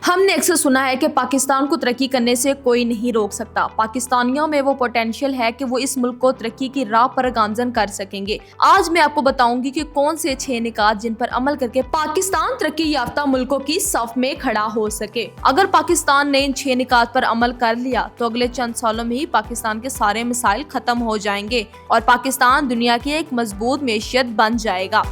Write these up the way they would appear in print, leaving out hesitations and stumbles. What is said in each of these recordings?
ہم نے اکثر سنا ہے کہ پاکستان کو ترقی کرنے سے کوئی نہیں روک سکتا۔ پاکستانیوں میں وہ پوٹینشیل ہے کہ وہ اس ملک کو ترقی کی راہ پر گامزن کر سکیں گے۔ آج میں آپ کو بتاؤں گی کہ کون سے 6 نکات جن پر عمل کر کے پاکستان ترقی یافتہ ملکوں کی صف میں کھڑا ہو سکے۔ اگر پاکستان نے ان 6 نکات پر عمل کر لیا تو اگلے چند سالوں میں ہی پاکستان کے سارے مسائل ختم ہو جائیں گے اور پاکستان دنیا کی ایک مضبوط معیشت بن جائے گا۔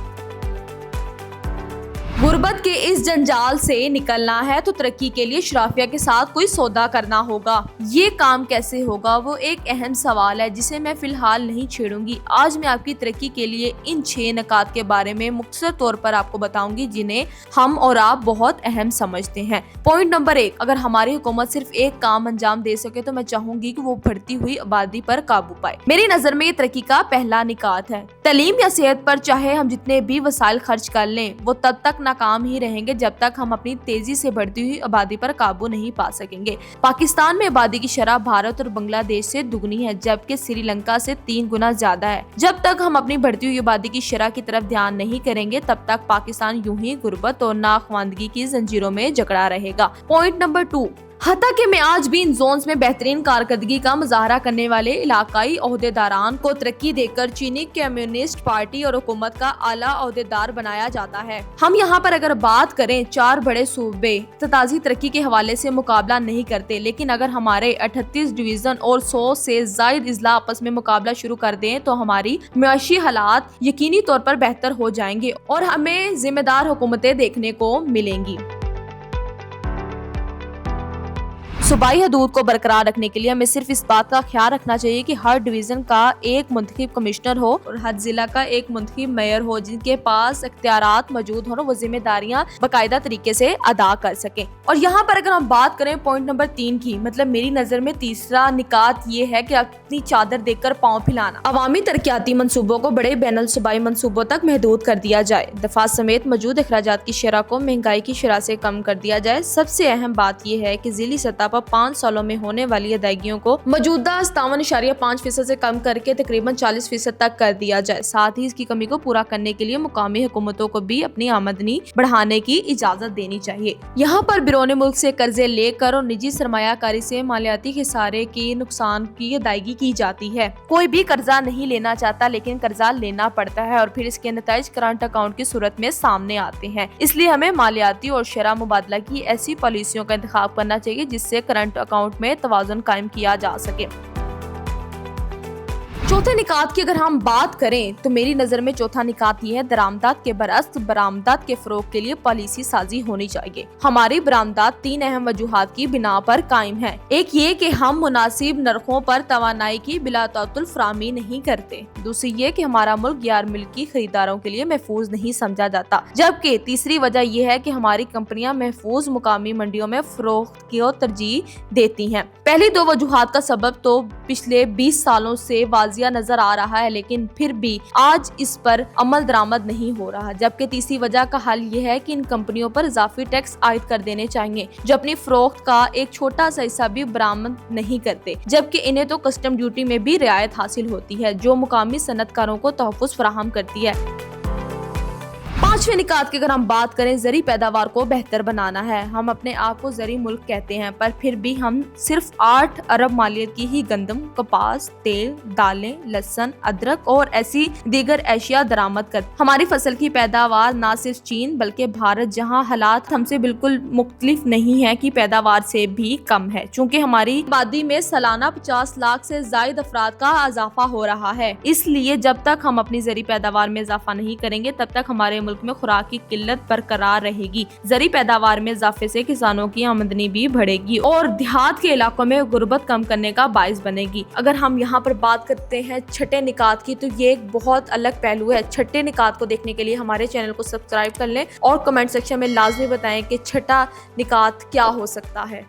غربت کے اس جنجال سے نکلنا ہے تو ترقی کے لیے شرافیہ کے ساتھ کوئی سودا کرنا ہوگا۔ یہ کام کیسے ہوگا وہ ایک اہم سوال ہے جسے میں فی الحال نہیں چھیڑوں گی۔ آج میں آپ کی ترقی کے لیے ان 6 نکات کے بارے میں مختصر طور پر آپ کو بتاؤں گی جنہیں ہم اور آپ بہت اہم سمجھتے ہیں۔ پوائنٹ نمبر 1، اگر ہماری حکومت صرف ایک کام انجام دے سکے تو میں چاہوں گی کہ وہ بڑھتی ہوئی آبادی پر قابو پائے۔ میری نظر میں یہ ترقی کا پہلا نکات ہے۔ تعلیم یا صحت پر چاہے ہم جتنے بھی وسائل خرچ کر لیں وہ تب تک ناکام ہی رہیں گے جب تک ہم اپنی تیزی سے بڑھتی ہوئی آبادی پر قابو نہیں پا سکیں گے۔ پاکستان میں آبادی کی شرح بھارت اور بنگلہ دیش سے دگنی ہے جبکہ سری لنکا سے 3 گنا زیادہ ہے۔ جب تک ہم اپنی بڑھتی ہوئی آبادی کی شرح کی طرف دھیان نہیں کریں گے تب تک پاکستان یوں ہی غربت اور ناخواندگی کی زنجیروں میں جکڑا رہے گا۔ پوائنٹ نمبر 2، حتیٰ کہ میں آج بھی ان زونز میں بہترین کارکردگی کا مظاہرہ کرنے والے علاقائی عہدیداران کو ترقی دے کر چینی کمیونسٹ پارٹی اور حکومت کا اعلیٰ عہدیدار بنایا جاتا ہے۔ ہم یہاں پر اگر بات کریں 4 بڑے صوبے تازی ترقی کے حوالے سے مقابلہ نہیں کرتے، لیکن اگر ہمارے 38 ڈویژن اور 100 سے زائد اضلاع آپس میں مقابلہ شروع کر دیں تو ہماری معاشی حالات یقینی طور پر بہتر ہو جائیں گے اور ہمیں ذمہ دار حکومتیں دیکھنے کو ملیں گی۔ صوبائی حدود کو برقرار رکھنے کے لیے ہمیں صرف اس بات کا خیال رکھنا چاہیے کہ ہر ڈویژن کا ایک منتخب کمشنر ہو اور ہر ضلع کا ایک منتخب میئر ہو جن کے پاس اختیارات موجود ہوں اور وہ ذمہ داریاں باقاعدہ طریقے سے ادا کر سکیں۔ اور یہاں پر اگر ہم بات کریں پوائنٹ نمبر 3 کی، مطلب میری نظر میں تیسرا نکات یہ ہے کہ اپنی چادر دیکھ کر پاؤں پھیلانا۔ عوامی ترقیاتی منصوبوں کو بڑے بین الصوبائی منصوبوں تک محدود کر دیا جائے۔ دفاع سمیت موجود اخراجات کی شرح کو مہنگائی کی شرح سے کم کر دیا جائے۔ سب سے اہم بات یہ ہے کہ ضلعی سطح 5 سالوں میں ہونے والی ادائیگیوں کو موجودہ 57.5% سے کم کر کے تقریباً 40% تک کر دیا جائے۔ ساتھ ہی اس کی کمی کو پورا کرنے کے لیے مقامی حکومتوں کو بھی اپنی آمدنی بڑھانے کی اجازت دینی چاہیے۔ یہاں پر بیرون ملک سے قرضے لے کر اور نجی سرمایہ کاری سے مالیاتی خسارے کی نقصان کی ادائیگی کی جاتی ہے۔ کوئی بھی قرضہ نہیں لینا چاہتا لیکن قرضہ لینا پڑتا ہے اور پھر اس کے نتائج کرنٹ اکاؤنٹ کی صورت میں سامنے آتے ہیں۔ اس لیے ہمیں مالیاتی اور شرح مبادلہ کی ایسی پالیسیوں کا انتخاب کرنا چاہیے جس سے کرنٹ اکاؤنٹ میں توازن قائم کیا جا سکے۔ چوتھے نکات کی اگر ہم بات کریں تو میری نظر میں چوتھا نکات یہ ہے درآمدات کے برعکس برآمدات کے فروغ کے لیے پالیسی سازی ہونی چاہیے۔ ہماری برآمدات 3 اہم وجوہات کی بنا پر قائم ہے۔ ایک یہ کہ ہم مناسب نرخوں پر توانائی کی بلا تعطل فراہمی نہیں کرتے۔ دوسری یہ کہ ہمارا ملک غیر ملکی خریداروں کے لیے محفوظ نہیں سمجھا جاتا، جبکہ تیسری وجہ یہ ہے کہ ہماری کمپنیاں محفوظ مقامی منڈیوں میں فروخت کو ترجیح دیتی ہیں۔ پہلی 2 وجوہات کا سبب تو پچھلے 20 سالوں سے واضح نظر آ رہا ہے لیکن پھر بھی آج اس پر عمل درآمد نہیں ہو رہا، جبکہ تیسری وجہ کا حل یہ ہے کہ ان کمپنیوں پر اضافی ٹیکس عائد کر دینے چاہیے جو اپنی فروخت کا ایک چھوٹا سا حصہ بھی برآمد نہیں کرتے، جبکہ انہیں تو کسٹم ڈیوٹی میں بھی رعایت حاصل ہوتی ہے جو مقامی صنعت کاروں کو تحفظ فراہم کرتی ہے۔ 5ویں نکات کی اگر ہم بات کریں زرعی پیداوار کو بہتر بنانا ہے۔ ہم اپنے آپ کو زرعی ملک کہتے ہیں پر پھر بھی ہم صرف 8 ارب مالیت کی ہی گندم، کپاس، تیل، دالیں، لہسن، ادرک اور ایسی دیگر اشیاء درآمد کرتے ہیں۔ ہماری فصل کی پیداوار نہ صرف چین بلکہ بھارت جہاں حالات ہم سے بالکل مختلف نہیں ہیں کی پیداوار سے بھی کم ہے، چونکہ ہماری آبادی میں سالانہ 50 لاکھ سے زائد افراد کا اضافہ ہو رہا ہے۔ اس لیے جب تک ہم اپنی زرعی پیداوار میں اضافہ نہیں کریں گے تب تک ہمارے ملک میں خوراک کی قلت برقرار رہے گی۔ زرعی پیداوار میں اضافے سے کسانوں کی آمدنی بھی بڑھے گی اور دیہات کے علاقوں میں غربت کم کرنے کا باعث بنے گی۔ اگر ہم یہاں پر بات کرتے ہیں چھٹے نکات کی تو یہ ایک بہت الگ پہلو ہے۔ چھٹے نکات کو دیکھنے کے لیے ہمارے چینل کو سبسکرائب کر لیں اور کمنٹ سیکشن میں لازمی بتائیں کہ چھٹا نکات کیا ہو سکتا ہے۔